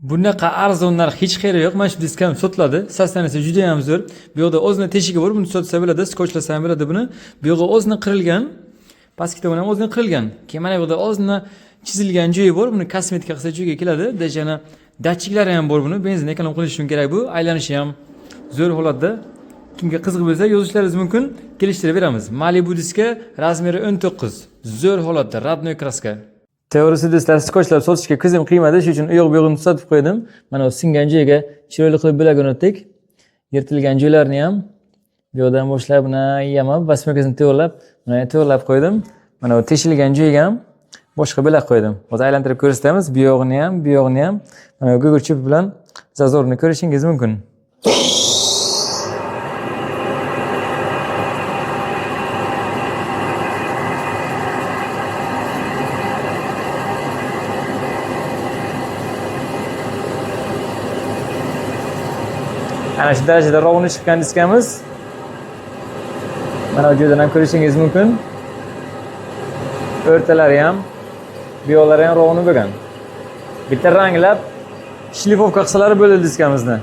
Bunaqa arzon narx hech qayerda yo'q. Mana shu disk ham sotiladi. Sostanasi juda ham zo'r. Bu yoqda o'zini teshigi bor, buni sotsa bo'ladi, skotchlasa ham bo'ladi buni. Bu yoqda o'zini qirilgan, pastki tomoni ham o'zini qirilgan. Keyin mana bu yoqda o'zini chizilgan joyi bor. Buni kosmetika qilsa joyiga keladi. Dejana datchiklari ham bor buni. Benzin ekonom qilish uchun kerak bu. Aylanishi ham zo'r holatda. Kimga qiziq bo'lsa yozishlaringiz mumkin, kelishtirib beramiz. Malibu diski razmeri 19. Zo'r holatda, родной kraska. Teorisi disklar skotchlab sotishga ko'zim qiymadi, shuning uchun u yoq bu yo'g'ini tuzatib qo'ydim. Mana bu singan joyiga chiroyli qilib bo'lagini o'tdik. Yirtilgan joylarni ham bu yoqdan boshlab buni yamab, basmakasini to'g'rilab qo'ydim. Mana bu teshilgan joyiga ham boshqa bo'lak qo'ydim. Hozir aylantirib ko'rsatamiz. Bu yog'ini ham, bu yog'ini ham mana bu gugurt cho'pi bilan zazorni ko'rishingiz mumkin. Ana shu darajada rovni chiqqan diskamiz. Mana bu joydan ham ko'rishingiz mumkin. O'rtalari ham, bu yoqlari ham rovni bo'lgan. Bitta ranglab shlifovka qilsalar bo'ladi diskamizni.